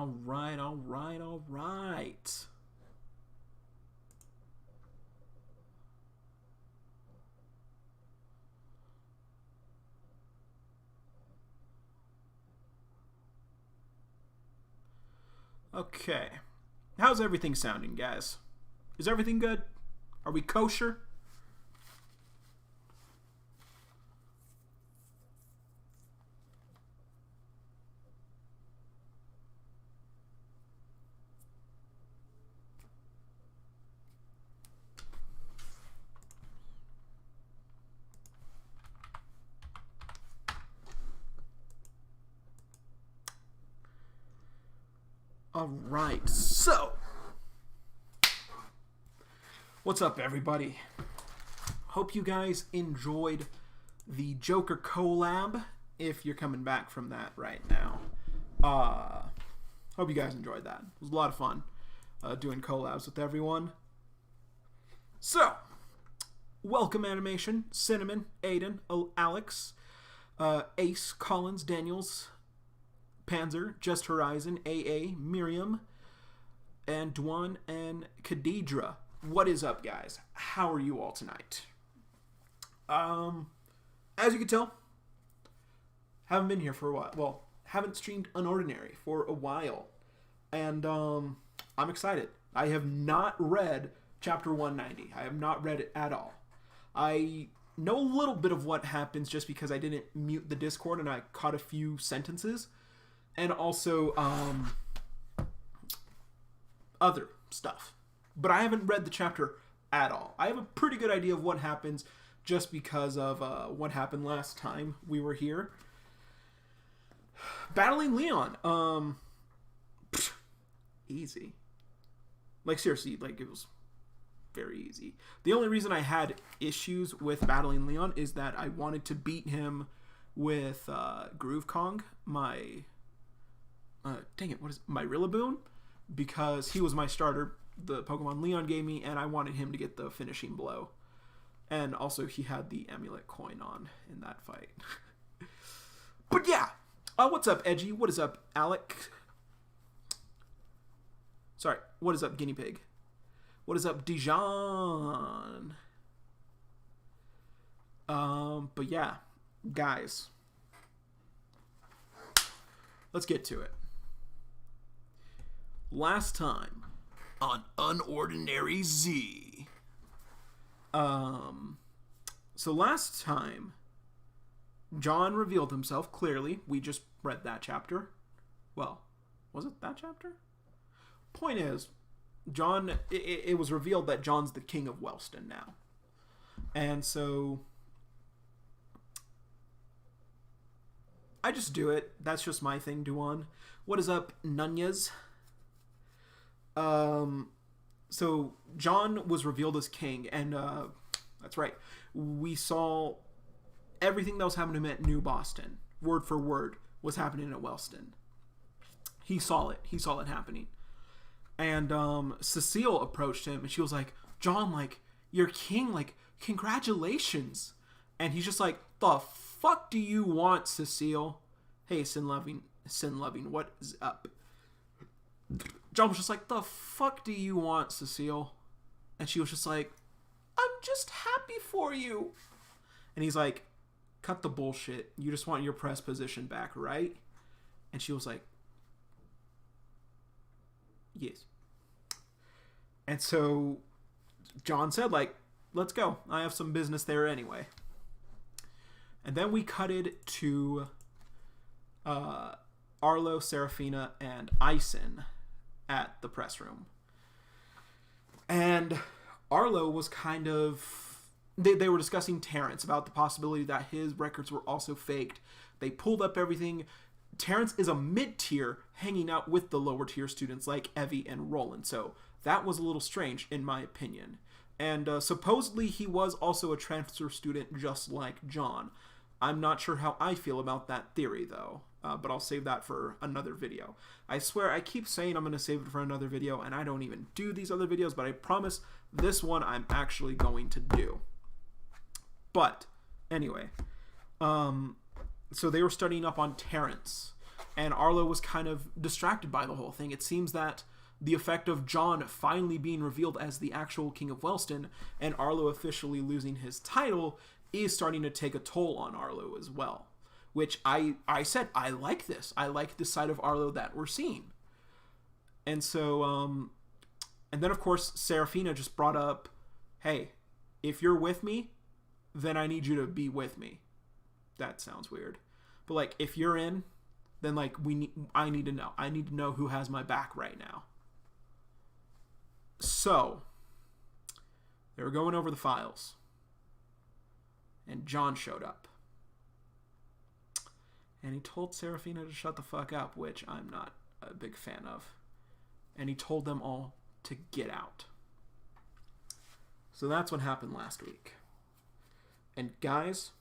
All right, all right, all right. Okay. How's everything sounding, guys? Is everything good? Are we kosher? Alright, so what's up, everybody? Hope you guys enjoyed the Joker collab, if you're coming back from that right now. Hope you guys enjoyed that. It was a lot of fun doing collabs with everyone. So, welcome Animation, Cinnamon, Aiden, Alex, Ace, Collins, Daniels, Panzer, Just Horizon, AA, Miriam, and Dwan and Khadidra. What is up, guys? How are you all tonight? As you can tell, haven't been here for a while. Well, haven't streamed UnOrdinary for a while. And I'm excited. I have not read Chapter 190. I have not read it at all. I know a little bit of what happens just because I didn't mute the Discord and I caught a few sentences. And also, other stuff. But I haven't read the chapter at all. I have a pretty good idea of what happens just because of what happened last time we were here. Battling Leon. Easy. Like, seriously, like, it was very easy. The only reason I had issues with Battling Leon is that I wanted to beat him with Groove Kong, my... dang it, what is it? My Rillaboom, because he was my starter. The Pokemon Leon gave me, and I wanted him to get the finishing blow. And also, he had the amulet coin on in that fight. But yeah, what's up, Edgy? What is up, Alec? Sorry, what is up, Guinea Pig? What is up, Dijon? But yeah, guys, let's get to it. Last time on UnOrdinary Z. So last time, John revealed himself clearly. We just read that chapter. Well, was it that chapter? Point is, John, it was revealed that John's the king of Wellston now. And so, I just do it. That's just my thing, Duan. What is up, Nunez? So John was revealed as king, and that's right. We saw everything that was happening at New Boston, word for word, was happening at Wellston. He saw it. He saw it happening. And Cecile approached him, and she was like, "John, like, you're king. Like, congratulations." And he's just like, "The fuck do you want, Cecile?" Hey, Sin Loving, what is up? John was just like, "The fuck do you want, Cecile?" And she was just like, "I'm just happy for you." And he's like, "Cut the bullshit. You just want your press position back, right?" And she was like, "Yes." And so John said, like, "Let's go. I have some business there anyway." And then we cutted to Arlo, Serafina, and Ison at the press room. And Arlo was kind of... They were discussing Terrence, about the possibility that his records were also faked. They pulled up everything. Terrence is a mid-tier hanging out with the lower-tier students like Evie and Roland. So that was a little strange, in my opinion. And supposedly he was also a transfer student just like John. I'm not sure how I feel about that theory, though. But I'll save that for another video. I swear, I keep saying I'm going to save it for another video, and I don't even do these other videos, but I promise this one I'm actually going to do. But, anyway. So they were studying up on Terrence. And Arlo was kind of distracted by the whole thing. It seems that the effect of Jon finally being revealed as the actual King of Wellston and Arlo officially losing his title is starting to take a toll on Arlo as well. Which I said, I like this. I like this side of Arlo that we're seeing. And so, and then of course, Serafina just brought up, hey, if you're with me, then I need you to be with me. That sounds weird. But like, if you're in, then like, I need to know. I need to know who has my back right now. So, they were going over the files. And Jon showed up. And he told Serafina to shut the fuck up, which I'm not a big fan of. And he told them all to get out. So that's what happened last week. And guys,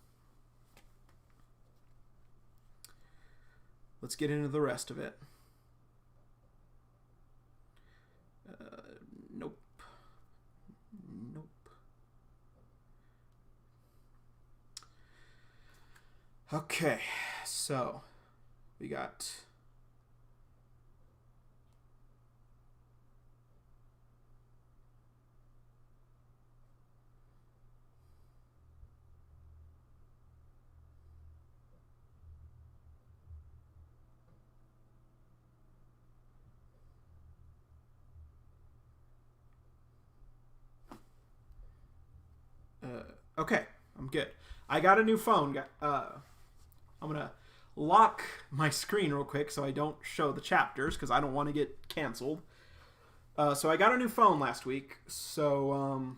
let's get into the rest of it. Nope. Okay, so we got okay, I'm good. I got a new phone. I'm going to lock my screen real quick so I don't show the chapters because I don't want to get canceled. So I got a new phone last week, so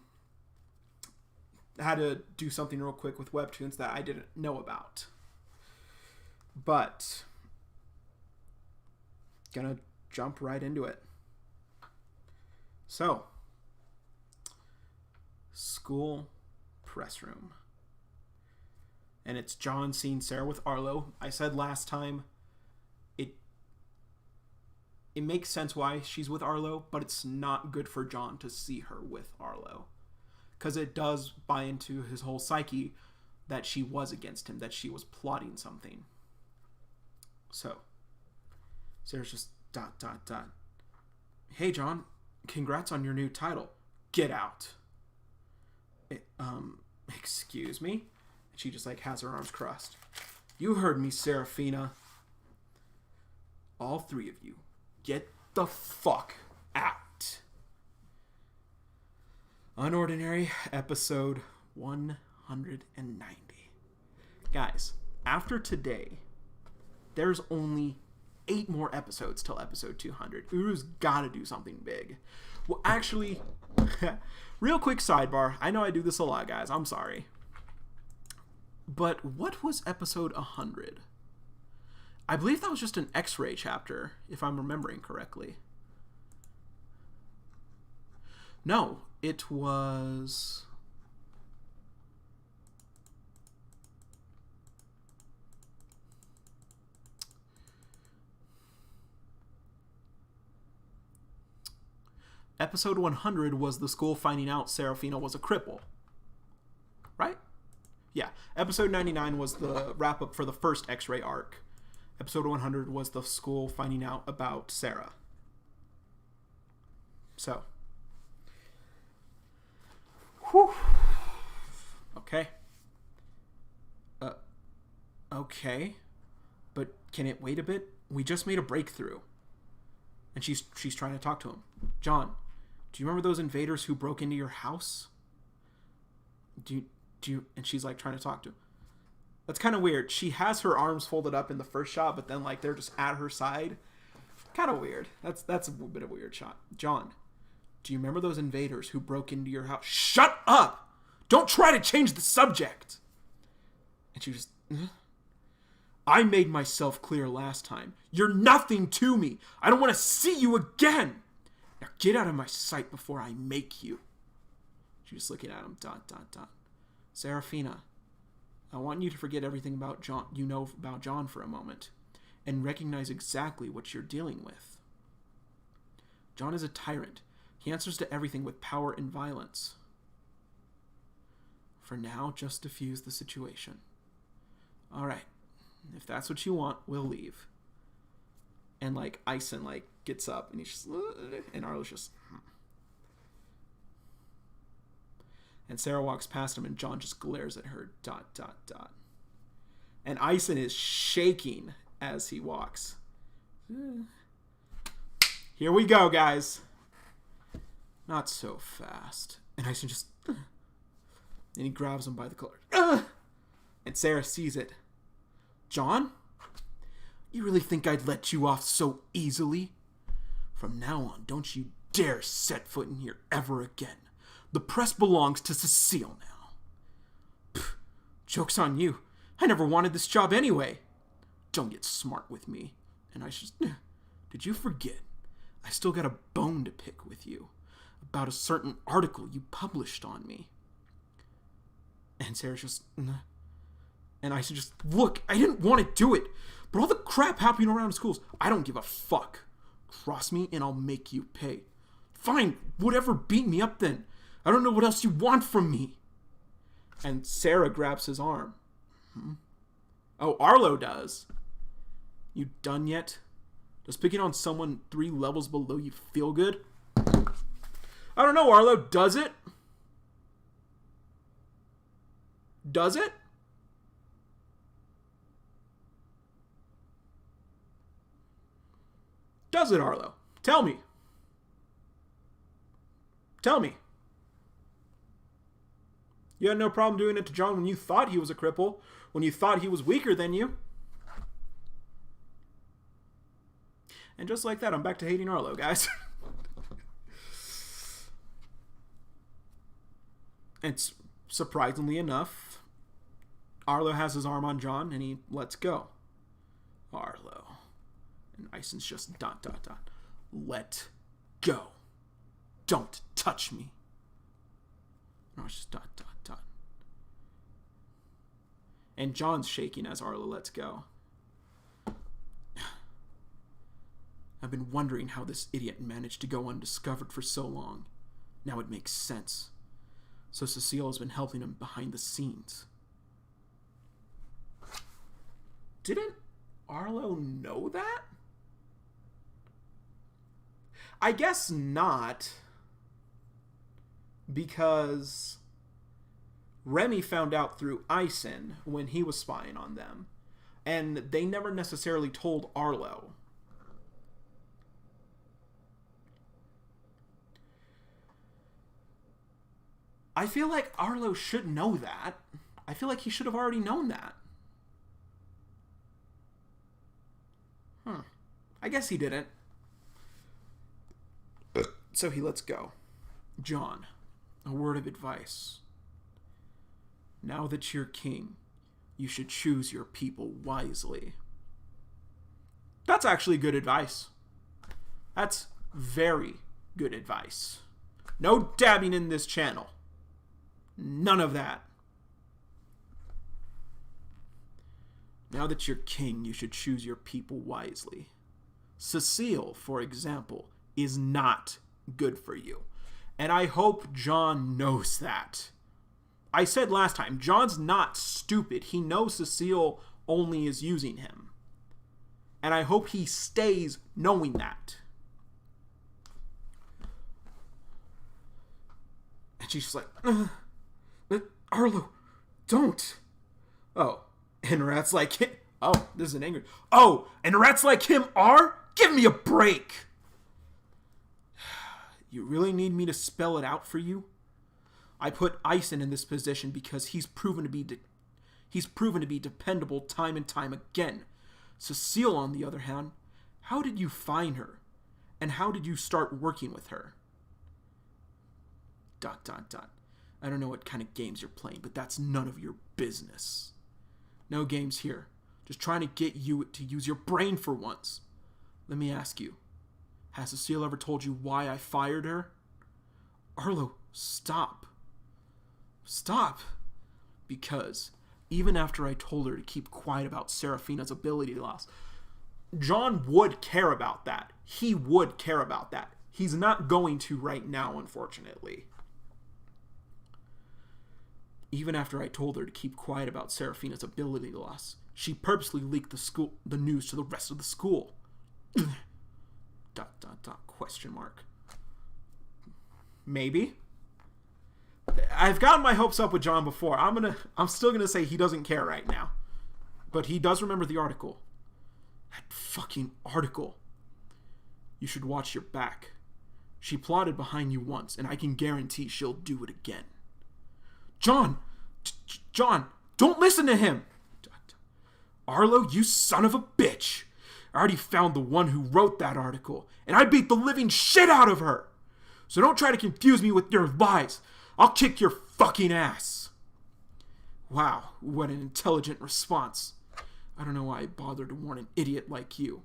I had to do something real quick with Webtoons that I didn't know about. But gonna jump right into it. So, school press room. And it's Jon seeing Sarah with Arlo. I said last time, it makes sense why she's with Arlo, but it's not good for Jon to see her with Arlo. Because it does buy into his whole psyche that she was against him, that she was plotting something. So, Sarah's just ... Hey, Jon, congrats on your new title. Get out. Excuse me? She just like has her arms crossed. You heard me, Serafina. All three of you, get the fuck out. UnOrdinary, episode 190. Guys, after today, there's only 8 more episodes till episode 200. Uru's gotta do something big. Well, actually, real quick sidebar. I know I do this a lot, guys. I'm sorry. But what was episode 100? I believe that was just an X-ray chapter, if I'm remembering correctly. No, it was... Episode 100 was the school finding out Serafina was a cripple. Right? Yeah. Episode 99 was the wrap-up for the first X-ray arc. Episode 100 was the school finding out about Sarah. So. Whew. Okay. Okay. But can it wait a bit? We just made a breakthrough. And she's trying to talk to him. Jon, do you remember those invaders who broke into your house? Do you, and she's like trying to talk to him. That's kind of weird. She has her arms folded up in the first shot, but then like they're just at her side. Kind of weird. That's a bit of a weird shot. Jon, do you remember those invaders who broke into your house? Shut up! Don't try to change the subject! And she just... I made myself clear last time. You're nothing to me. I don't want to see you again. Now get out of my sight before I make you. She's just looking at him. ... Serafina, I want you to forget everything about Jon, about Jon for a moment, and recognize exactly what you're dealing with. Jon is a tyrant. He answers to everything with power and violence. For now, just diffuse the situation. All right. If that's what you want, we'll leave. And, like, Ison, like, gets up, and he's just... And Arlo's just... And Sarah walks past him, and John just glares at her, ... And Ison is shaking as he walks. Here we go, guys. Not so fast. And Ison just... And he grabs him by the collar. And Sarah sees it. John? You really think I'd let you off so easily? From now on, don't you dare set foot in here ever again. The press belongs to Cecile now. Pfft, joke's on you. I never wanted this job anyway. Don't get smart with me. And I just... Did you forget? I still got a bone to pick with you. About a certain article you published on me. And Sarah's just... And I said, just, look, I didn't want to do it. But all the crap happening around schools, I don't give a fuck. Cross me and I'll make you pay. Fine, whatever, beat me up then. I don't know what else you want from me. And Sarah grabs his arm. Oh, Arlo does. You done yet? Does picking on someone 3 levels below you feel good? I don't know, Arlo. Does it? Does it? Does it, Arlo? Tell me. Tell me. You had no problem doing it to John when you thought he was a cripple, when you thought he was weaker than you. And just like that, I'm back to hating Arlo, guys. And surprisingly enough, Arlo has his arm on John, and he lets go. Arlo. And Ison's just ... Let go. Don't touch me. No, it's just ... And John's shaking as Arlo lets go. I've been wondering how this idiot managed to go undiscovered for so long. Now it makes sense. So Cecile has been helping him behind the scenes. Didn't Arlo know that? I guess not. Because Remy found out through Ison when he was spying on them. And they never necessarily told Arlo. I feel like Arlo should know that. I feel like he should have already known that. I guess he didn't. So he lets go. John, a word of advice. Now that you're king, you should choose your people wisely. That's actually good advice. That's very good advice. No dabbing in this channel. None of that. Now that you're king, you should choose your people wisely. Cecile, for example, is not good for you. And I hope John knows that. I said last time, John's not stupid. He knows Cecile only is using him. And I hope he stays knowing that. And she's like, Arlo, don't. Oh, and rats like him. Oh, this is an angry. Oh, and rats like him are? Give me a break. You really need me to spell it out for you? I put Ison in this position because he's proven to be dependable time and time again. Cecile, on the other hand, how did you find her? And how did you start working with her? ... I don't know what kind of games you're playing, but that's none of your business. No games here. Just trying to get you to use your brain for once. Let me ask you. Has Cecile ever told you why I fired her? Arlo, stop. Stop. Because even after I told her to keep quiet about Seraphina's ability loss, John would care about that. He would care about that. He's not going to right now, unfortunately. Even after I told her to keep quiet about Seraphina's ability loss, she purposely leaked the news to the rest of the school. Question mark. Maybe. I've gotten my hopes up with John before. I'm still gonna say he doesn't care right now. But he does remember the article. That fucking article. You should watch your back. She plotted behind you once, and I can guarantee she'll do it again. John! John! Don't listen to him! Arlo, you son of a bitch! I already found the one who wrote that article, and I beat the living shit out of her! So don't try to confuse me with your lies. I'll kick your fucking ass. Wow, what an intelligent response. I don't know why I bothered to warn an idiot like you.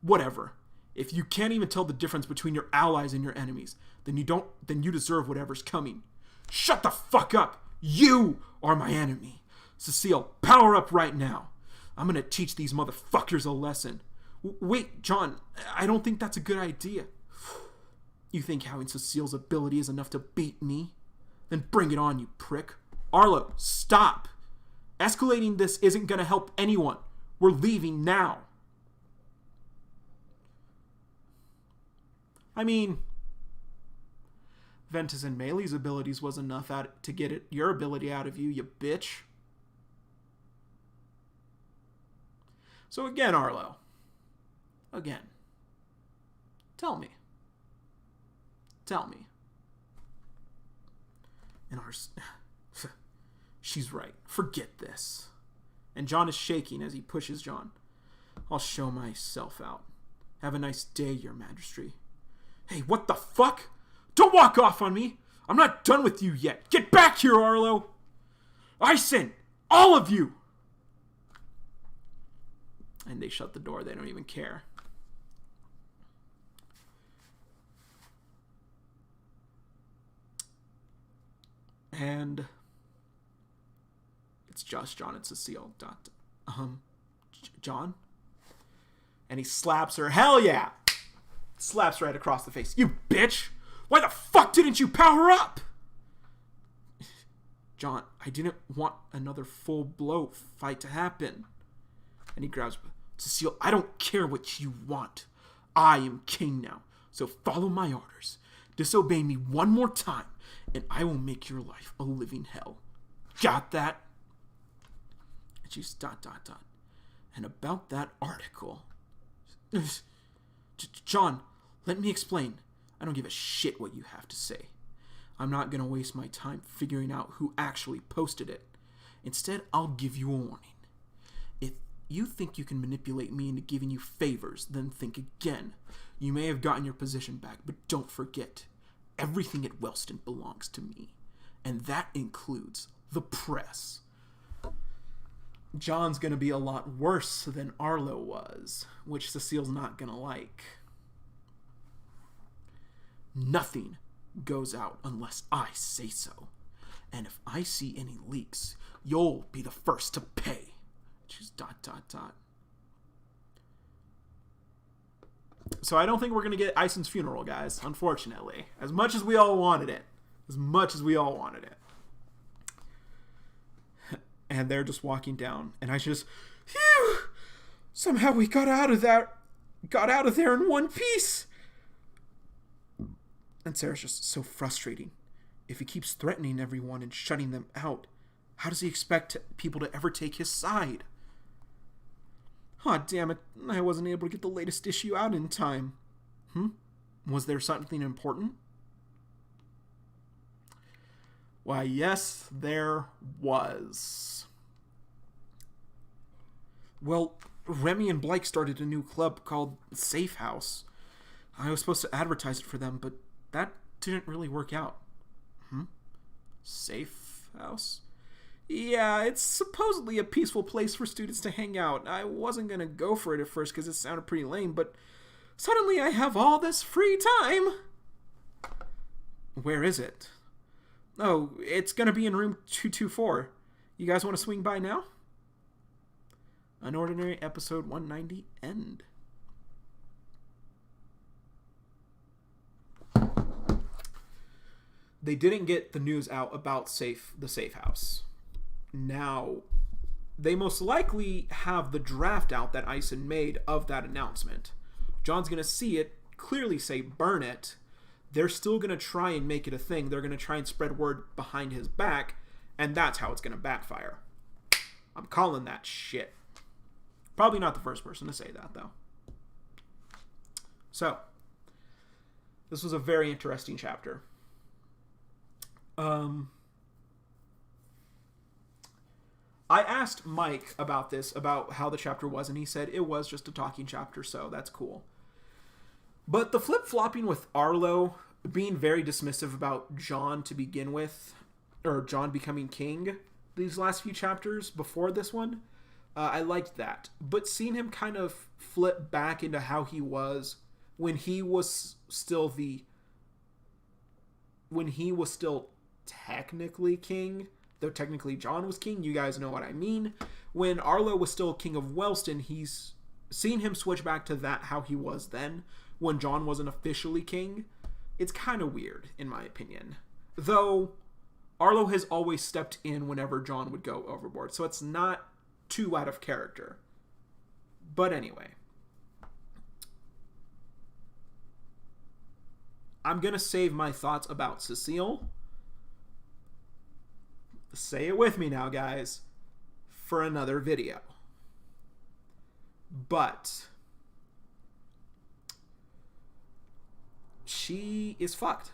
Whatever. If you can't even tell the difference between your allies and your enemies, then you deserve whatever's coming. Shut the fuck up. You are my enemy. Cecile, power up right now. I'm gonna teach these motherfuckers a lesson. Wait, John, I don't think that's a good idea. You think having Cecile's ability is enough to beat me? Then bring it on, you prick. Arlo, stop. Escalating this isn't gonna help anyone. We're leaving now. I mean, Ventus and Melei's abilities was enough to get your ability out of you, you bitch. So again, Arlo. Again. Tell me. And she's right. Forget this. And John is shaking as he pushes John. I'll show myself out. Have a nice day, your majesty. Hey, what the fuck? Don't walk off on me. I'm not done with you yet. Get back here, Arlo. Ison, all of you. And they shut the door. They don't even care. And it's just John and Cecile. John? And he slaps her. Hell yeah! Slaps right across the face. You bitch! Why the fuck didn't you power up? John, I didn't want another full blow fight to happen. And he grabs Cecile. I don't care what you want. I am king now. So follow my orders. Disobey me one more time, and I will make your life a living hell. Got that? And she's ... And about that article. John, let me explain. I don't give a shit what you have to say. I'm not going to waste my time figuring out who actually posted it. Instead, I'll give you a warning. If you think you can manipulate me into giving you favors, then think again. You may have gotten your position back, but don't forget, everything at Wellston belongs to me. And that includes the press. John's going to be a lot worse than Arlo was, which Cecile's not going to like. Nothing goes out unless I say so. And if I see any leaks, you'll be the first to pay. She's ... So I don't think we're going to get Ison's funeral, guys, unfortunately. As much as we all wanted it. And they're just walking down. And I just, phew! Somehow we got out of there in one piece. And Sarah's just so frustrating. If he keeps threatening everyone and shutting them out, how does he expect people to ever take his side? Aw, damn it. I wasn't able to get the latest issue out in time. Was there something important? Why, yes, there was. Well, Remy and Blake started a new club called Safe House. I was supposed to advertise it for them, but that didn't really work out. Safe House? Yeah, it's supposedly a peaceful place for students to hang out. I wasn't going to go for it at first because it sounded pretty lame, but suddenly I have all this free time. Where is it? Oh, it's going to be in room 224. You guys want to swing by now? UnOrdinary episode 190 end. They didn't get the news out about the Safe House. Now, they most likely have the draft out that Ison made of that announcement. John's going to see it, clearly say, burn it. They're still going to try and make it a thing. They're going to try and spread word behind his back, and that's how it's going to backfire. I'm calling that shit. Probably not the first person to say that, though. So, this was a very interesting chapter. I asked Mike about this, about how the chapter was, and he said it was just a talking chapter, so that's cool. But the flip-flopping with Arlo being very dismissive about Jon to begin with, or Jon becoming king these last few chapters before this one, I liked that. But seeing him kind of flip back into how he was when he was still technically king, though technically Jon was king, you guys know what I mean. When Arlo was still king of Wellston, he's seen him switch back to that how he was then, when Jon wasn't officially king. It's kind of weird, in my opinion. Though, Arlo has always stepped in whenever Jon would go overboard, so it's not too out of character. But anyway. I'm going to save my thoughts about Cecile. Say it with me now, guys. For another video. But she is fucked.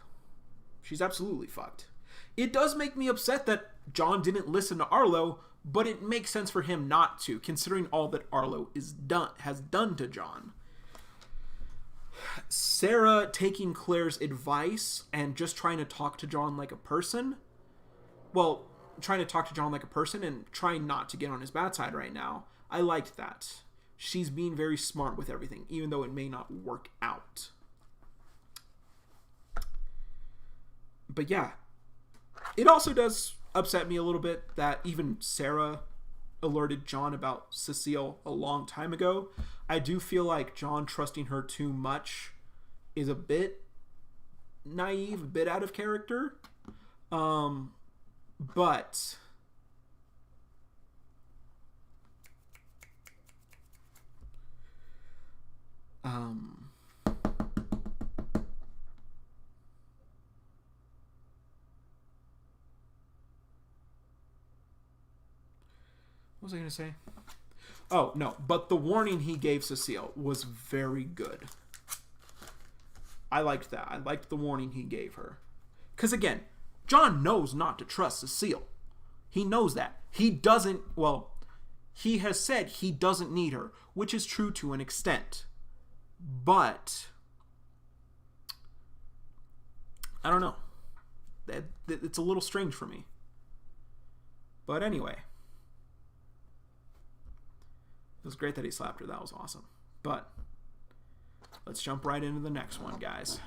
She's absolutely fucked. It does make me upset that Jon didn't listen to Arlo, but it makes sense for him not to, considering all that Arlo has done to Jon. Sarah taking Claire's advice and just trying to talk to Jon like a person. Well, trying to talk to Jon like a person and trying not to get on his bad side right now. I liked that. She's being very smart with everything, even though it may not work out. But yeah, it also does upset me a little bit that even Sarah alerted Jon about Cecile a long time ago. I do feel like Jon trusting her too much is a bit naive, a bit out of character. But what was I going to say? Oh, no. But the warning he gave Cecile was very good. I liked that. I liked the warning he gave her. Because, again, Jon knows not to trust Cecile. He knows that. He doesn't... Well, he has said he doesn't need her, which is true to an extent. But I don't know. It's a little strange for me. But anyway... It was great that he slapped her. That was awesome. But let's jump right into the next one, guys.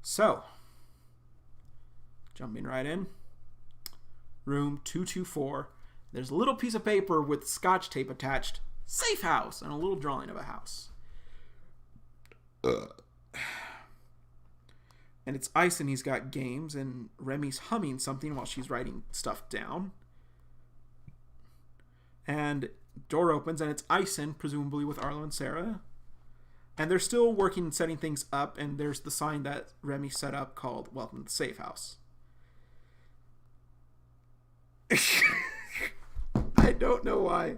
So, jumping right in. Room 224. There's a little piece of paper with scotch tape attached. Safe house. And a little drawing of a house. And it's Ice and he's got games. And Remy's humming something while she's writing stuff down. And door opens, and it's Ison, presumably with Arlo and Sarah. And they're still working and setting things up, and there's the sign that Remy set up called Welcome to the Safe House. I don't know why.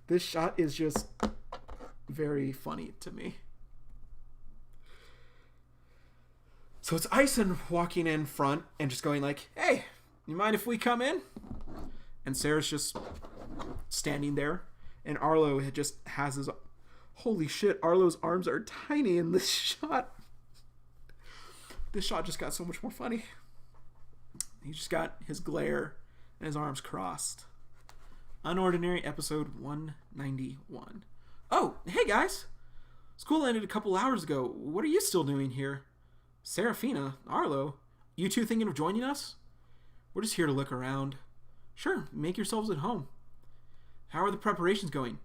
This shot is just very funny to me. So it's Ison walking in front and just going like, hey, you mind if we come in? And Sarah's just... standing there, and Arlo just has his... Holy shit, Arlo's arms are tiny in this shot. This shot just got so much more funny. He just got his glare and his arms crossed. UnOrdinary episode 191. Oh, hey guys! School ended a couple hours ago. What are you still doing here? Serafina, Arlo, you two thinking of joining us? We're just here to look around. Sure, make yourselves at home. How are the preparations going?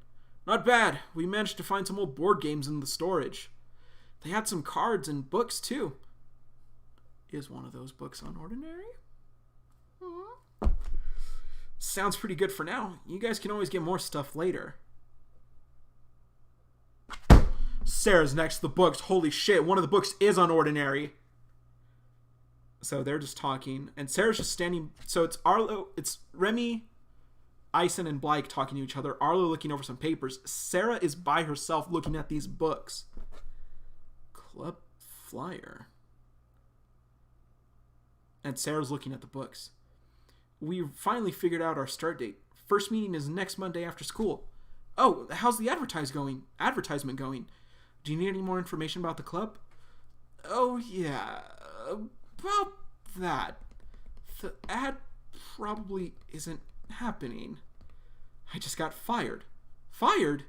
Not bad. We managed to find some old board games in the storage. They had some cards and books, too. Is one of those books UnOrdinary? Sounds pretty good for now. You guys can always get more stuff later. Sarah's next to the books. Holy shit, one of the books is UnOrdinary. So they're just talking, and Sarah's just standing. So it's Arlo, it's Remy, Ison, and Blake talking to each other. Arlo looking over some papers. Sarah is by herself looking at these books. Club flyer. And Sarah's looking at the books. We finally figured out our start date. First meeting is next Monday after school. Oh, how's the advertisement going? Do you need any more information about the club? Oh, yeah. About that. The ad probably isn't happening. I just got fired. Fired?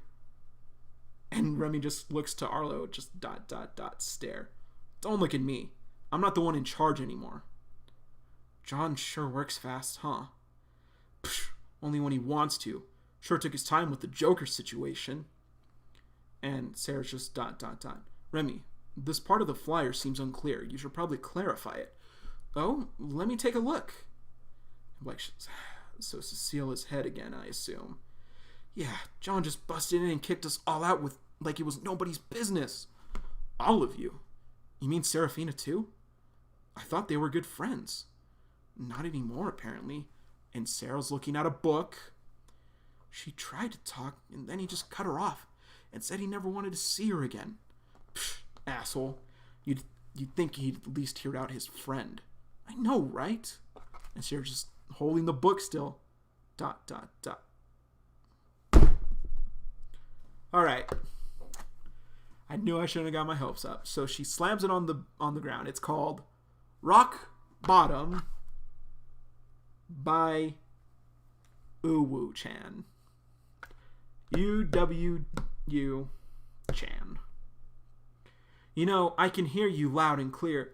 And Remy just looks to Arlo, just ... stare. Don't look at me. I'm not the one in charge anymore. John sure works fast, huh? Psh, only when he wants to. Sure took his time with the Joker situation. And Sarah's just ... Remy, this part of the flyer seems unclear. You should probably clarify it. Oh, let me take a look. Like, so Cecile is head again, I assume. Yeah, John just busted in and kicked us all out with like it was nobody's business. All of you. You mean Serafina too? I thought they were good friends. Not anymore, apparently. And Sarah's looking at a book. She tried to talk, and then he just cut her off and said he never wanted to see her again. Psh, asshole. You'd think he'd at least hear out his friend. I know, right? And Sarah's just holding the book still. ... Alright. I knew I shouldn't have got my hopes up. So she slams it on the ground. It's called Rock Bottom by Uwu Chan. UWU Chan. You know, I can hear you loud and clear.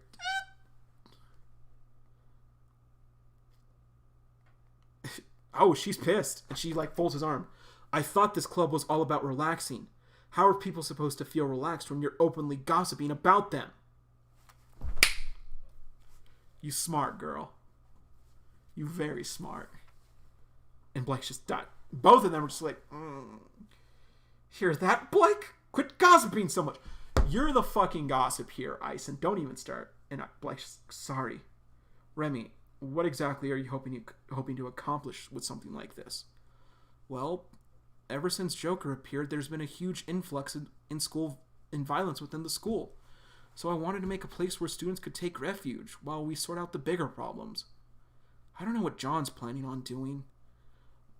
Oh, she's pissed. And she like folds his arm. I thought this club was all about relaxing. How are people supposed to feel relaxed when you're openly gossiping about them? You smart girl. You very smart. And Blake's just died. Both of them are just like, Hear that, Blake? Quit gossiping so much. You're the fucking gossip here, Ison. Don't even start. And Blake's sorry. Remy, what exactly are you hoping to accomplish with something like this? Well, ever since Joker appeared, there's been a huge influx in violence within the school. So I wanted to make a place where students could take refuge while we sort out the bigger problems. I don't know what John's planning on doing,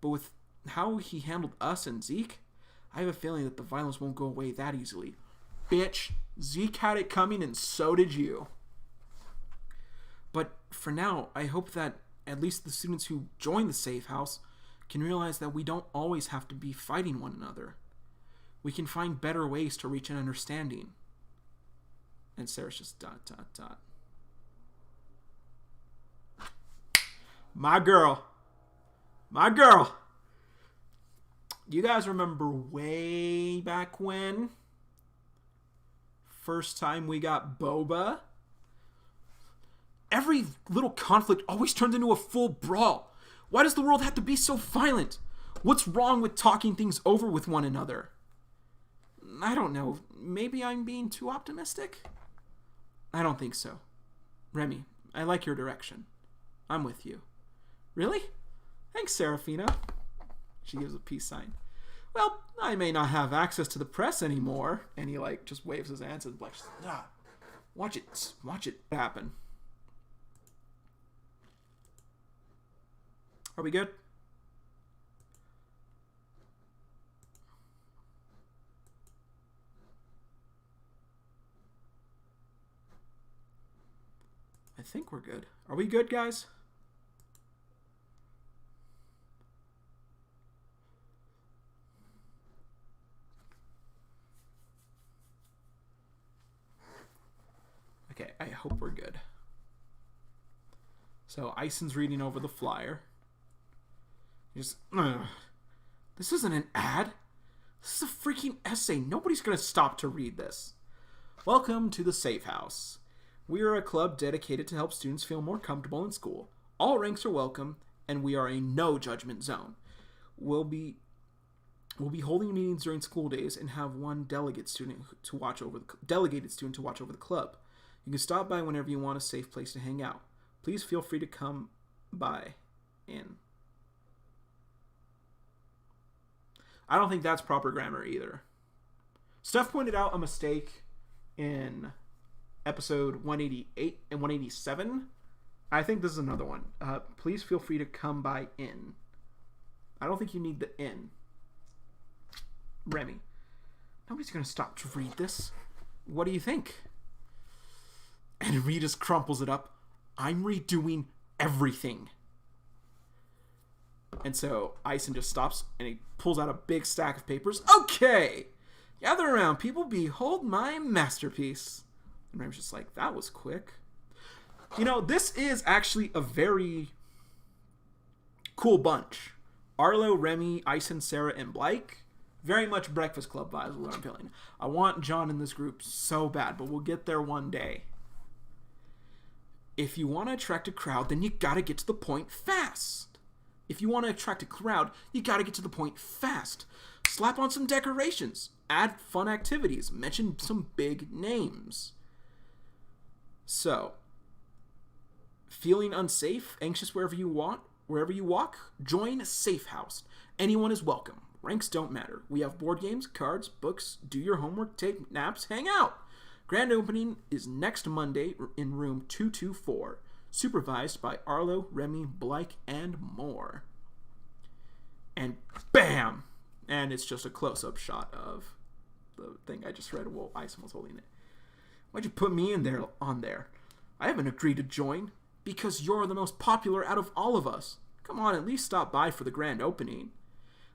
but with how he handled us and Zeke, I have a feeling that the violence won't go away that easily. Bitch, Zeke had it coming and so did you. But for now, I hope that at least the students who join the safe house can realize that we don't always have to be fighting one another. We can find better ways to reach an understanding. And Sarah's just ... My girl. My girl. You guys remember way back when? First time we got boba? Every little conflict always turns into a full brawl. Why does the world have to be so violent? What's wrong with talking things over with one another? I don't know. Maybe I'm being too optimistic? I don't think so. Remy, I like your direction. I'm with you. Really? Thanks, Serafina. She gives a peace sign. Well, I may not have access to the press anymore. And he like just waves his hands and like, watch it happen. Are we good? I think we're good. Are we good, guys? Okay, I hope we're good. So Ison's reading over the flyer. He's this isn't an ad. This is a freaking essay. Nobody's going to stop to read this. Welcome to the Safe House. We are a club dedicated to help students feel more comfortable in school. All ranks are welcome, and we are a no-judgment zone. We'll be holding meetings during school days and have one delegated student to watch over the club. You can stop by whenever you want a safe place to hang out. Please feel free to come by in. I don't think that's proper grammar either. Steph pointed out a mistake in episode 188 and 187. I think this is another one. Please feel free to come by in. I don't think you need the in. Remy. Nobody's going to stop to read this. What do you think? And Ree just crumples it up. I'm redoing everything. And so Ison just stops and he pulls out a big stack of papers. Okay! Gather around, people. Behold my masterpiece. And Remy's just like, that was quick. You know, this is actually a very cool bunch. Arlo, Remy, Ison, Sarah, and Blake. Very much Breakfast Club vibes is what I'm feeling. I want John in this group so bad, but we'll get there one day. If you want to attract a crowd, then you gotta get to the point fast. If you want to attract a crowd, you gotta get to the point fast. Slap on some decorations. Add fun activities. Mention some big names. So, feeling unsafe, anxious wherever you walk, join Safe House. Anyone is welcome. Ranks don't matter. We have board games, cards, books, do your homework, take naps, hang out. Grand opening is next Monday in room 224, supervised by Arlo, Remy, Blake, and more. And bam! And it's just a close-up shot of the thing I just read while Ison was holding it. Why'd you put me on there? I haven't agreed to join because you're the most popular out of all of us. Come on, at least stop by for the grand opening.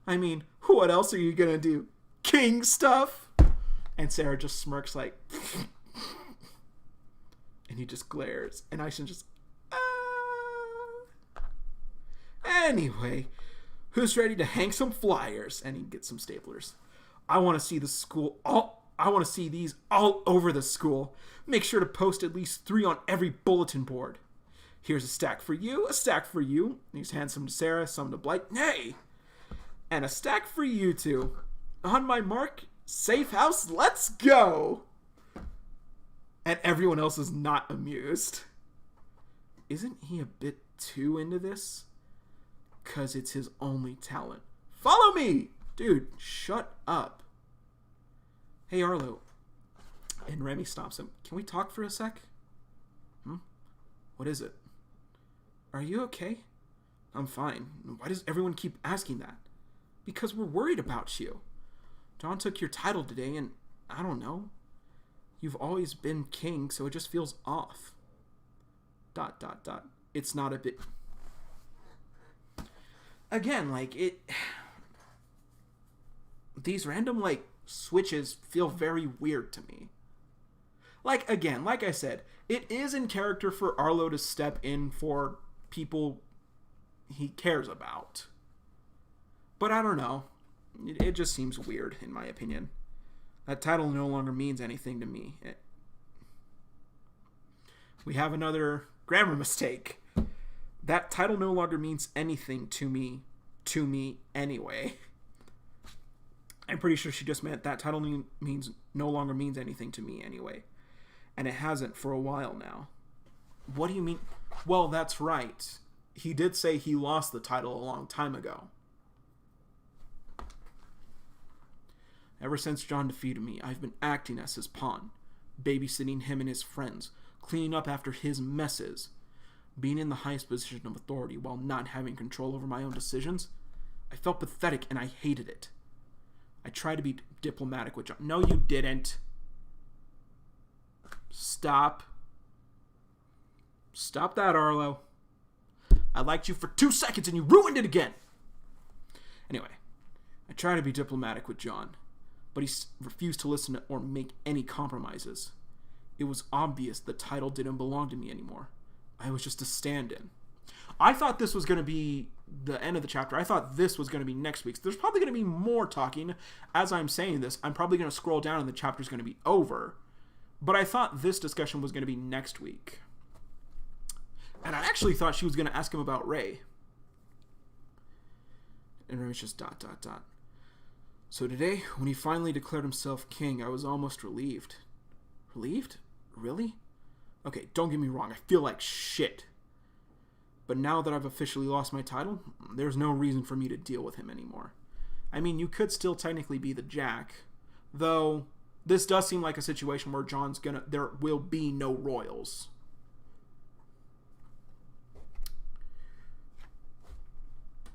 I mean, what else are you gonna do? King stuff? And Sarah just smirks like... and he just glares. And Ison just... Anyway, who's ready to hang some flyers? And he gets some staplers. I want to see these all over the school. Make sure to post at least 3 on every bulletin board. Here's a stack for you, a stack for you. And he hands some to Sarah, some to Blake. Nay! And a stack for you two. On my mark, Safe House, let's go! And everyone else is not amused. Isn't he a bit too into this? 'Cause it's his only talent. Follow me! Dude, shut up. Hey, Arlo. And Remy stops him. Can we talk for a sec? What is it? Are you okay? I'm fine. Why does everyone keep asking that? Because we're worried about you. John took your title today and, I don't know. You've always been king, so it just feels off. ... It's not a bit... Again, like, these random, like, switches feel very weird to me. Like, again, like I said, it is in character for Arlo to step in for people he cares about. But I don't know. It just seems weird, in my opinion. That title no longer means anything to me. We have another grammar mistake. That title no longer means anything to me anyway. I'm pretty sure she just meant that title no longer means anything to me anyway. And it hasn't for a while now. What do you mean? Well, that's right. He did say he lost the title a long time ago. Ever since John defeated me, I've been acting as his pawn, babysitting him and his friends, cleaning up after his messes, being in the highest position of authority while not having control over my own decisions. I felt pathetic and I hated it. I tried to be diplomatic with John. No, you didn't. Stop. Stop that, Arlo. I liked you for 2 seconds and you ruined it again. Anyway, I tried to be diplomatic with John, but he refused to listen or make any compromises. It was obvious the title didn't belong to me anymore. I was just a stand-in. I thought this was going to be the end of the chapter. I thought this was going to be next week's. There's probably going to be more talking. As I'm saying this, I'm probably going to scroll down and the chapter's going to be over. But I thought this discussion was going to be next week. And I actually thought she was going to ask him about Ray. And Ray's just ... So today, when he finally declared himself king, I was almost relieved. Relieved? Really? Okay, don't get me wrong, I feel like shit. But now that I've officially lost my title, there's no reason for me to deal with him anymore. I mean, you could still technically be the Jack, though this does seem like a situation where there will be no royals.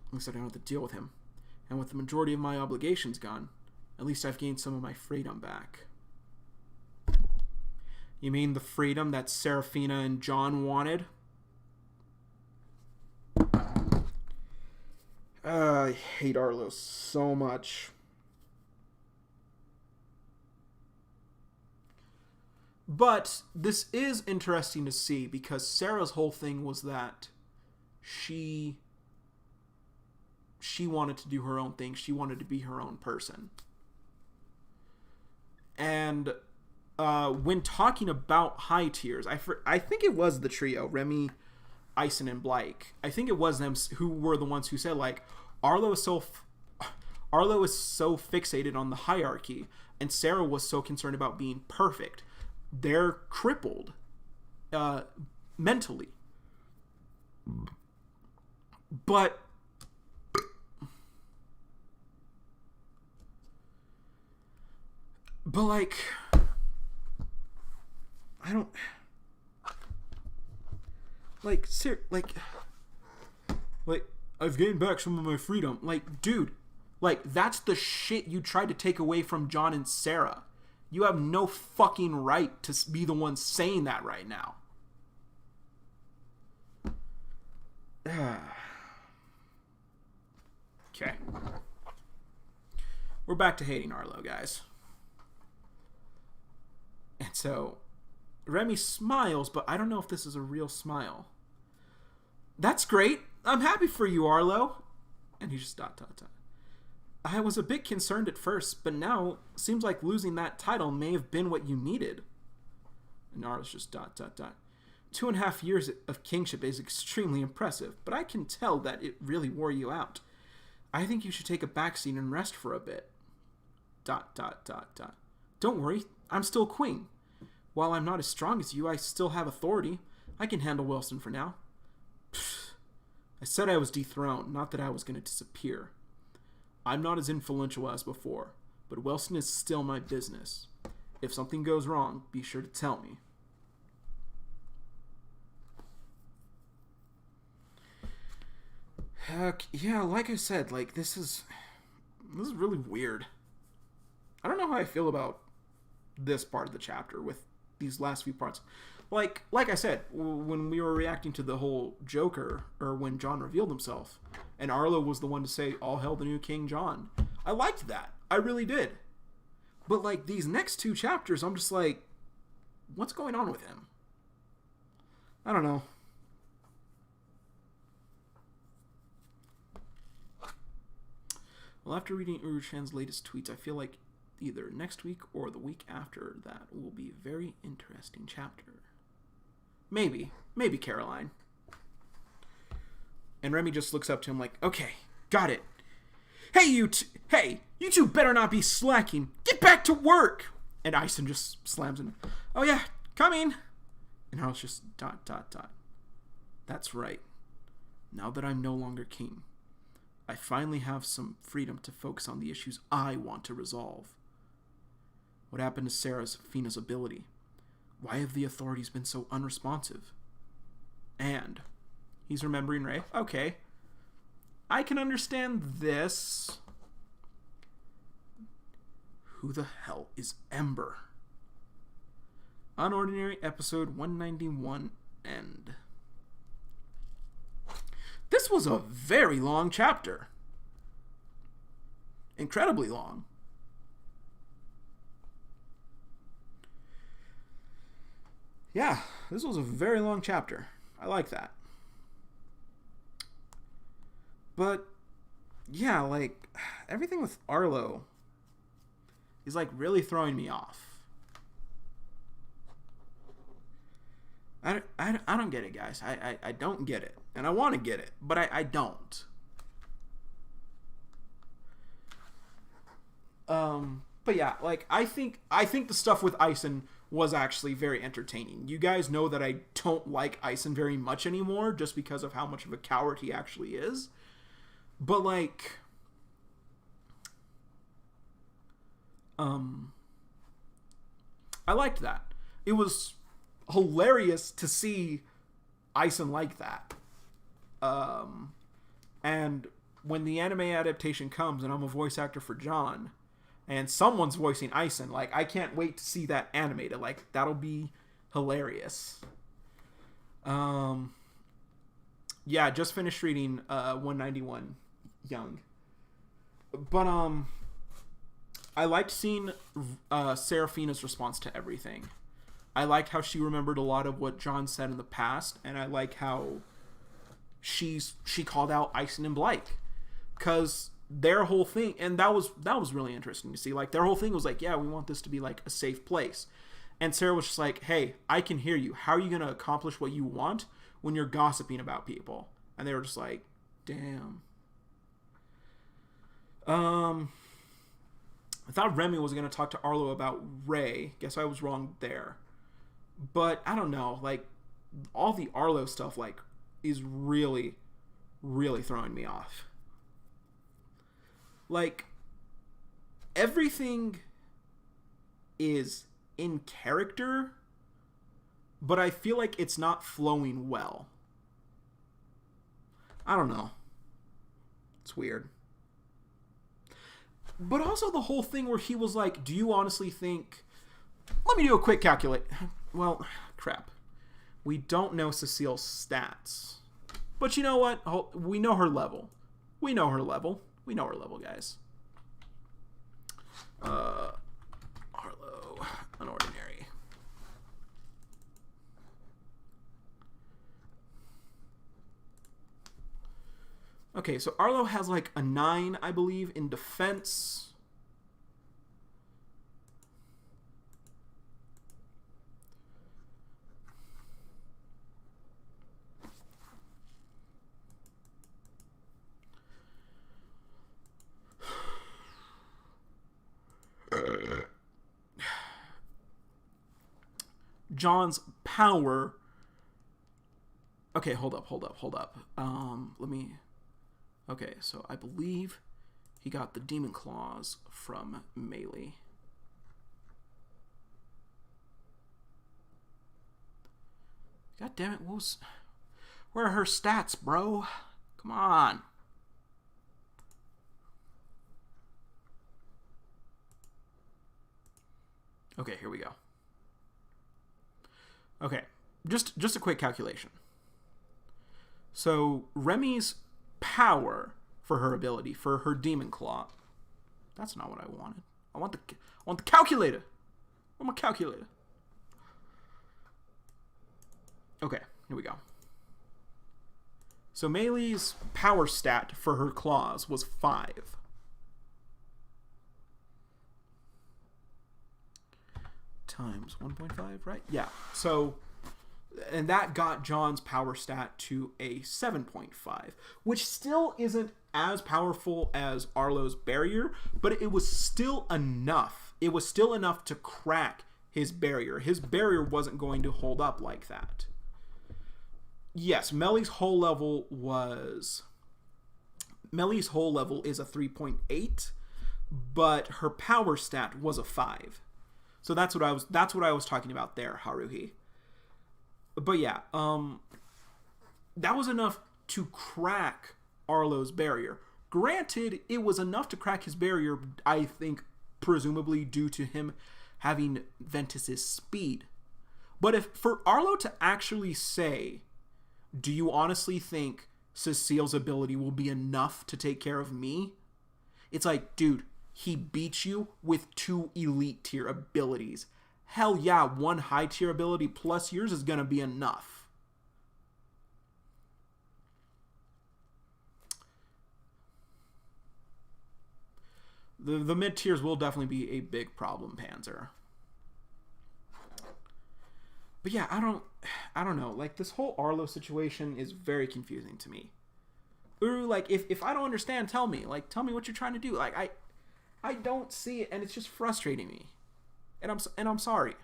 At least I don't have to deal with him. And with the majority of my obligations gone, at least I've gained some of my freedom back. You mean the freedom that Seraphina and John wanted? I hate Arlo so much. But this is interesting to see because Sarah's whole thing was that she wanted to do her own thing. She wanted to be her own person. And when talking about high tiers, I think it was the trio, Remy, Ison, and Blake. I think it was them who were the ones who said, like, Arlo is so fixated on the hierarchy, and Sarah was so concerned about being perfect. They're crippled mentally. But like, I don't like I've gained back some of my freedom. Like, dude, like, that's the shit you tried to take away from John and Sarah. You have no fucking right to be the one saying that right now. Okay. We're back to hating Arlo, guys. And so, Remy smiles, but I don't know if this is a real smile. That's great. I'm happy for you, Arlo. And he just ... I was a bit concerned at first, but now seems like losing that title may have been what you needed. And Arlo's just ... 2.5 years of kingship is extremely impressive, but I can tell that it really wore you out. I think you should take a backseat and rest for a bit. ... Don't worry, I'm still queen. While I'm not as strong as you, I still have authority. I can handle Wilson for now. Pfft. I said I was dethroned, not that I was going to disappear. I'm not as influential as before, but Wilson is still my business. If something goes wrong, be sure to tell me. Yeah, like I said, like, this is really weird. I don't know how I feel about this part of the chapter with these last few parts. Like I said, when we were reacting to the whole Joker, or when John revealed himself, and Arlo was the one to say, all hail the new King John. I liked that. I really did. But, like, these next two chapters, I'm just like, what's going on with him? I don't know. Well, after reading Uru-chan's latest tweets, I feel like either next week or the week after that will be a very interesting chapter. Maybe Caroline. And Remy just looks up to him like, okay, got it. Hey, you two better not be slacking. Get back to work. And Ison just slams him. Oh yeah, coming. And Harold's just ... That's right. Now that I'm no longer king, I finally have some freedom to focus on the issues I want to resolve. What happened to Seraphina's ability? Why have the authorities been so unresponsive? And he's remembering Ray. Okay. I can understand this. Who the hell is Ember? UnOrdinary episode 191 end. This was a very long chapter. Incredibly long. Yeah, this was a very long chapter. I like that. But, yeah, like, everything with Arlo is, like, really throwing me off. I don't get it, guys. I don't get it. And I want to get it, but I don't. But yeah, like I think the stuff with Eisen was actually very entertaining. You guys know that I don't like Eisen very much anymore just because of how much of a coward he actually is. But like I liked that. It was hilarious to see Eisen like that. And when the anime adaptation comes and I'm a voice actor for John and someone's voicing Eisen, like I can't wait to see that animated. Like that'll be hilarious. Yeah, just finished reading 191 Young. But I liked seeing Seraphina's response to everything. I liked how she remembered a lot of what John said in the past, and I like how she called out Eisen and Blake, because their whole thing, and that was really interesting to see. Like their whole thing was like, yeah, we want this to be like a safe place, and Sarah was just like, hey, I can hear you. How are you gonna accomplish what you want when you're gossiping about people? And they were just like, damn. I thought Remy was going to talk to Arlo about Ray. Guess I was wrong there. But I don't know. Like, all the Arlo stuff, like, is really, really throwing me off. Like, everything is in character, but I feel like it's not flowing well. I don't know. It's weird. But also the whole thing where he was like, do you honestly think... Let me do a quick calculate. Well, crap. We don't know Cecile's stats. But you know what? We know her level. We know her level, guys. Arlo, UnOrdinary. Okay, so Arlo has like a 9, I believe, in defense. John's power. Okay, hold up. Let me... Okay, so I believe he got the Demon Claws from Melee. God damn it, where are her stats, bro? Come on. Okay, here we go. Okay, just a quick calculation. So Remy's power for her ability, for her Demon Claw. That's not what I wanted. I want the calculator. I want my calculator. Okay, here we go. So Melee's power stat for her claws was 5. Times 1.5, right? Yeah. So, and that got John's power stat to a 7.5, which still isn't as powerful as Arlo's barrier, but it was still enough. It was still enough to crack his barrier. His barrier wasn't going to hold up like that. Yes, Melee's whole level is a 3.8, but her power stat was a 5. So that's what I was talking about there, Haruhi. But yeah, that was enough to crack Arlo's barrier. Granted, it was enough to crack his barrier, I think, presumably due to him having Ventus's speed. But if for Arlo to actually say, do you honestly think Cecile's ability will be enough to take care of me? It's like, dude, he beat you with 2 elite tier abilities. Hell yeah, 1 high tier ability plus yours is gonna be enough. The mid tiers will definitely be a big problem, Panzer. But yeah, I don't know. Like, this whole Arlo situation is very confusing to me. Uru, like, if I don't understand, tell me. Like, tell me what you're trying to do. Like, I don't see it, and it's just frustrating me. And I'm sorry.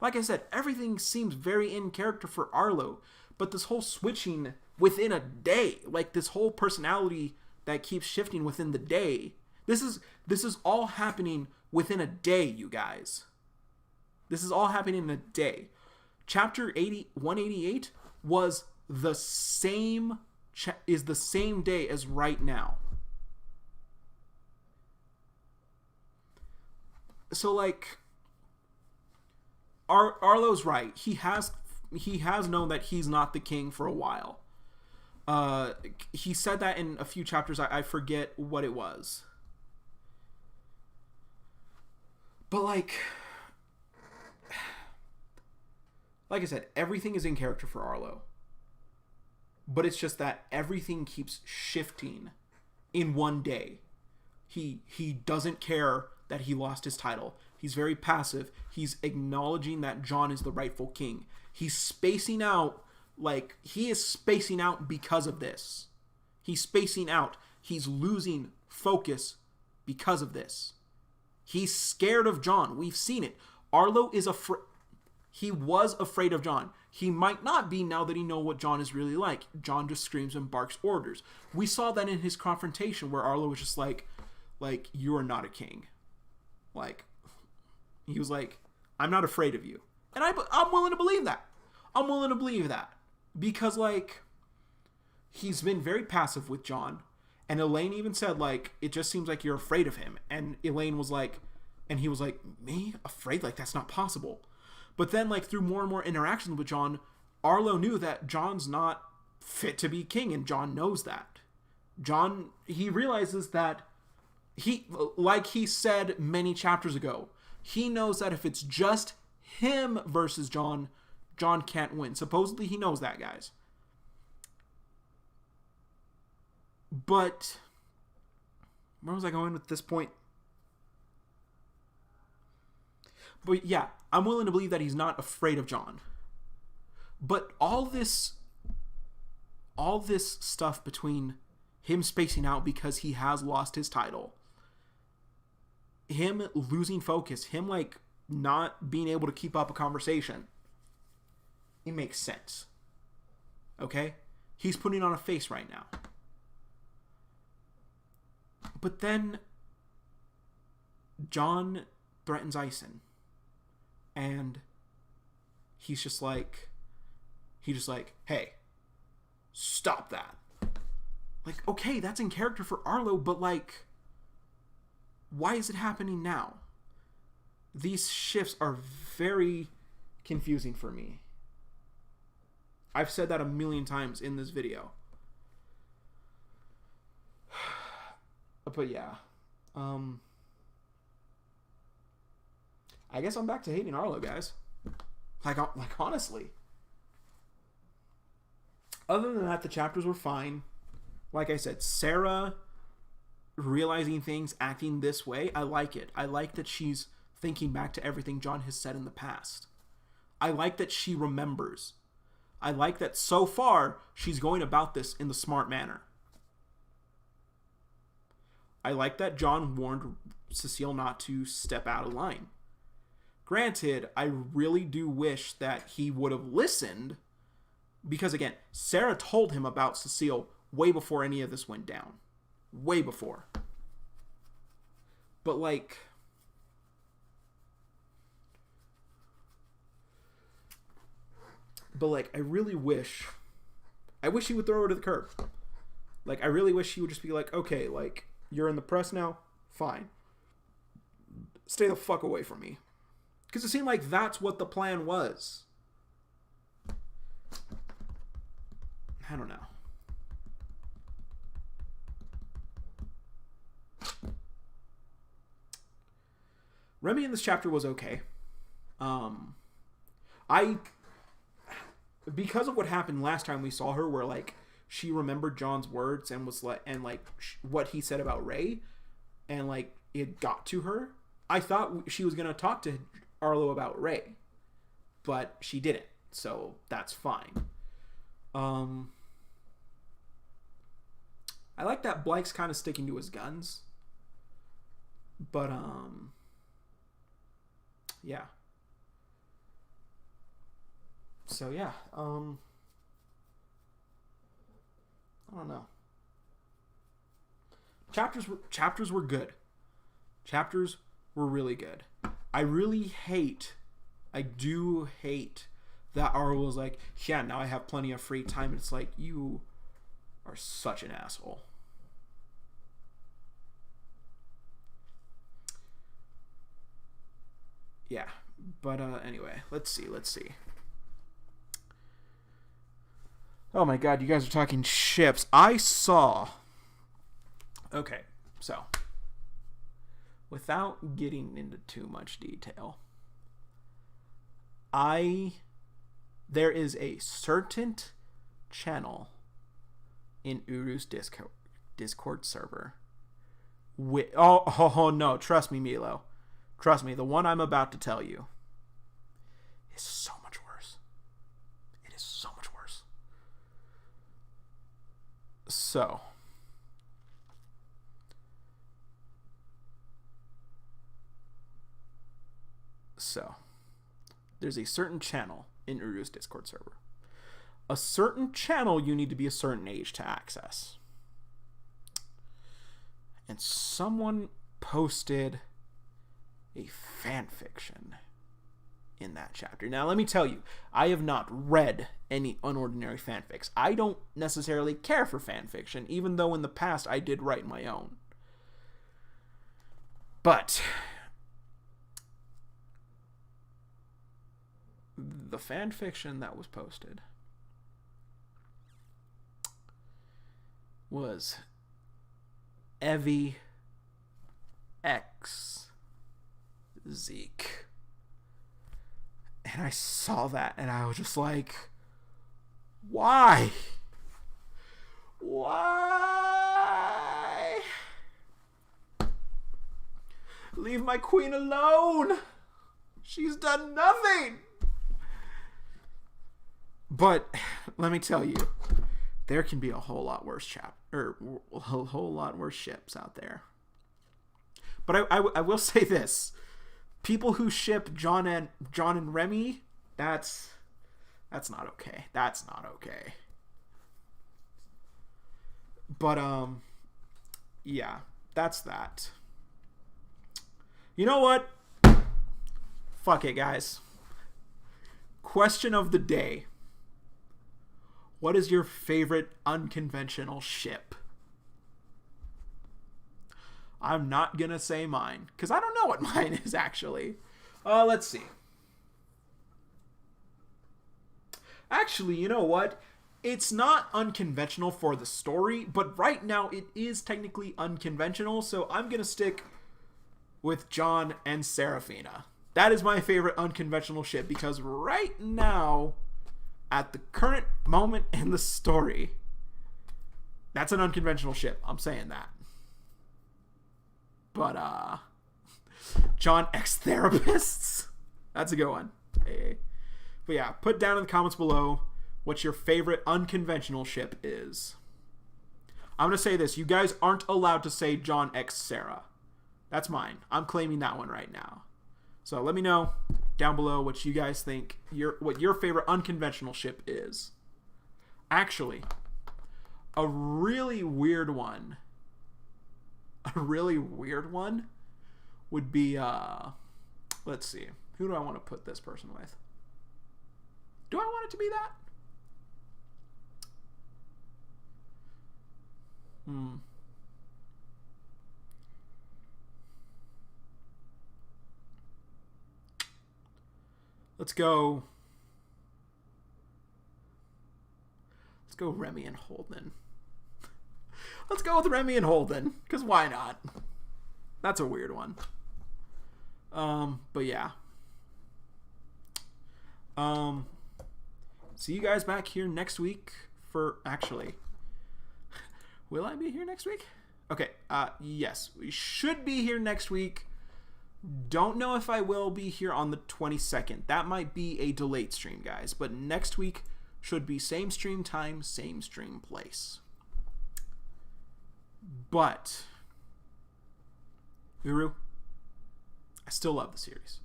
Like I said, everything seems very in character for Arlo, but this whole switching within a day, like this whole personality that keeps shifting within the day, this is all happening within a day, you guys. This is all happening in a day. Chapter 188 was the same is the same day as right now. So like Arlo's right. He has known that he's not the king for a while. He said that in a few chapters. I forget what it was. But like I said, everything is in character for Arlo. But it's just that everything keeps shifting in one day. He doesn't care that he lost his title. He's very passive. He's acknowledging that Jon is the rightful king. He's spacing out, like, he is spacing out because of this. He's spacing out. He's losing focus because of this. He's scared of Jon. We've seen it. Arlo is afraid. He was afraid of Jon. He might not be now that he knows what Jon is really like. Jon just screams and barks orders. We saw that in his confrontation where Arlo was just like, you are not a king. Like, he was like, I'm not afraid of you. And I'm willing to believe that. I'm willing to believe that. Because, like, he's been very passive with Jon. And Elaine even said, like, it just seems like you're afraid of him. And Elaine was like, and he was like, me? Afraid? Like, that's not possible. But then, like, through more and more interactions with Jon, Arlo knew that Jon's not fit to be king, and Jon knows that. Jon, he realizes that like he said many chapters ago, he knows that if it's just him versus Jon, Jon can't win. Supposedly he knows that, guys. But where was I going with this point? But yeah, I'm willing to believe that he's not afraid of Jon. But all this stuff between him spacing out because he has lost his title, him losing focus, him like not being able to keep up a conversation, it makes sense. Okay? He's putting on a face right now. But then Jon threatens Ison. And he's just like, hey, stop that. Like, okay, that's in character for Arlo, but like, why is it happening now? These shifts are very confusing for me. I've said that a million times in this video. But yeah. I guess I'm back to hating Arlo, guys. Like honestly. Other than that, the chapters were fine. Like I said, Sarah realizing things, acting this way, I like it. I like that she's thinking back to everything Jon has said in the past. I like that she remembers. I like that so far she's going about this in the smart manner. I like that Jon warned Cecile not to step out of line. Granted, I really do wish that he would have listened because, again, Sarah told him about Cecile way before any of this went down. Way before. But, like, I really wish he would throw her to the curb. Like, I really wish he would just be like, okay, like, you're in the press now? Fine. Stay the fuck away from me. Because it seemed like that's what the plan was. I don't know. Remy in this chapter was okay. Because of what happened last time we saw her, where like she remembered Jon's words and was like, and like what he said about Rey, and like it got to her. I thought she was gonna talk to Arlo about Rey, but she didn't, so that's fine. I like that Blake's kind of sticking to his guns. But yeah. So yeah, I don't know. Chapters were good. Chapters were really good. I do hate that Arlo was like, yeah, now I have plenty of free time. It's like, you are such an asshole. Yeah, but anyway, let's see. Oh my god, you guys are talking ships. Okay, so without getting into too much detail, there is a certain channel in Uru's Discord server. Oh no, trust me, Milo. Trust me, the one I'm about to tell you is so much worse. It is so much worse. So, there's a certain channel in Uru's Discord server. A certain channel you need to be a certain age to access. And someone posted a fan fiction in that chapter. Now, let me tell you, I have not read any UnOrdinary fanfics. I don't necessarily care for fan fiction, even though in the past I did write my own. But the fan fiction that was posted was Evie X Zeke. And I saw that and I was just like, why? Leave my queen alone. She's done nothing. But let me tell you, there can be a whole lot worse a whole lot worse ships out there. But I will say this: people who ship John and Remy, that's not okay. That's not okay. But yeah, that's that. You know what? Fuck it, guys. Question of the day. What is your favorite unconventional ship? I'm not going to say mine, because I don't know what mine is, actually. Let's see. Actually, you know what? It's not unconventional for the story, but right now it is technically unconventional, so I'm going to stick with John and Seraphina. That is my favorite unconventional ship, because right now, at the current moment in the story, that's an unconventional ship. I'm saying that. But, John X Therapists? That's a good one. Hey. But yeah, put down in the comments below what your favorite unconventional ship is. I'm going to say this. You guys aren't allowed to say John X Sarah. That's mine. I'm claiming that one right now. So let me know down below what you guys think what your favorite unconventional ship is. Actually, a really weird one would be let's see. Who do I want to put this person with? Do I want it to be that? Let's go Remy and Holden. Let's go with Remy and Holden, because why not? That's a weird one. But yeah. See you guys back here next week for, actually, will I be here next week? Okay, yes, we should be here next week. Don't know if I will be here on the 22nd. That might be a delayed stream, guys. But next week should be same stream time, same stream place. But, Uru, I still love the series.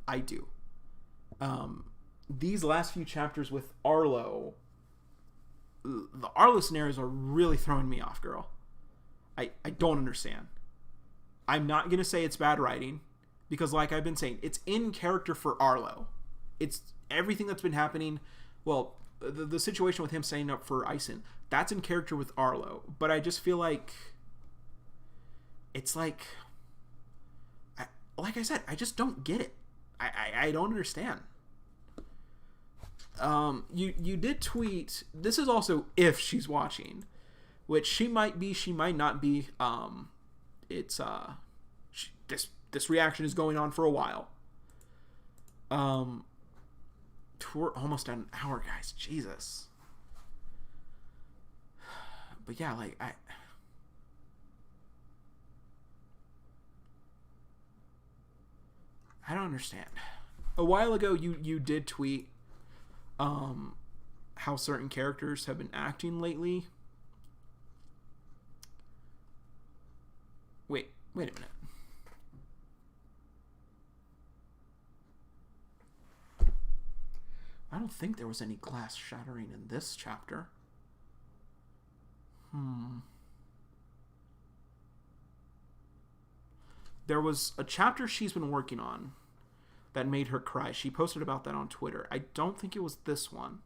I do. These last few chapters with Arlo, the Arlo scenarios are really throwing me off, girl. I don't understand. I'm not going to say it's bad writing, because like I've been saying, it's in character for Arlo. It's everything that's been happening. Well, the situation with him signing up for Ison, that's in character with Arlo. But I just feel like it's like I said, I just don't get it. I don't understand. You did tweet, this is also if she's watching, which she might be, she might not be. It's this reaction is going on for a while. We're almost at an hour, guys. Jesus. But yeah, like I don't understand. A while ago, you did tweet how certain characters have been acting lately. Wait a minute. I don't think there was any glass shattering in this chapter. There was a chapter she's been working on that made her cry. She posted about that on Twitter. I don't think it was this one.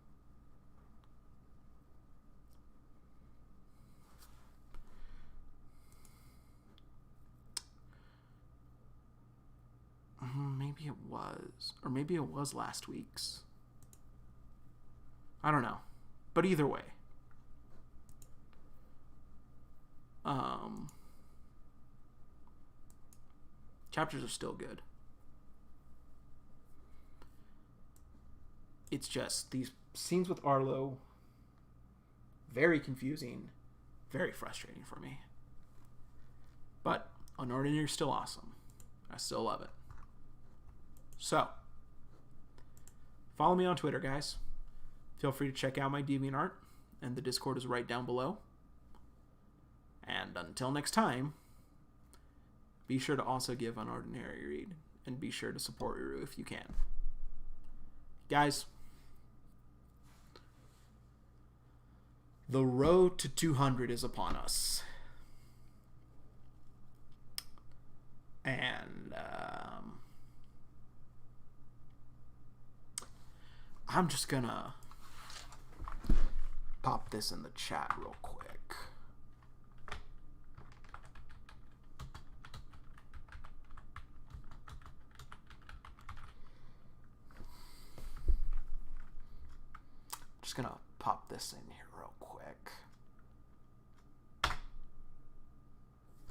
Maybe it was. Or maybe it was last week's. I don't know. But either way. Chapters are still good. It's just these scenes with Arlo, very confusing, very frustrating for me. But UnOrdinary is still awesome. I still love it. So, follow me on Twitter, guys. Feel free to check out my DeviantArt, and the Discord is right down below. And until next time, be sure to also give UnOrdinary a read, and be sure to support Uru if you can. Guys, the road to 200 is upon us. And I'm just gonna pop this in the chat real quick. Just gonna pop this in here real quick.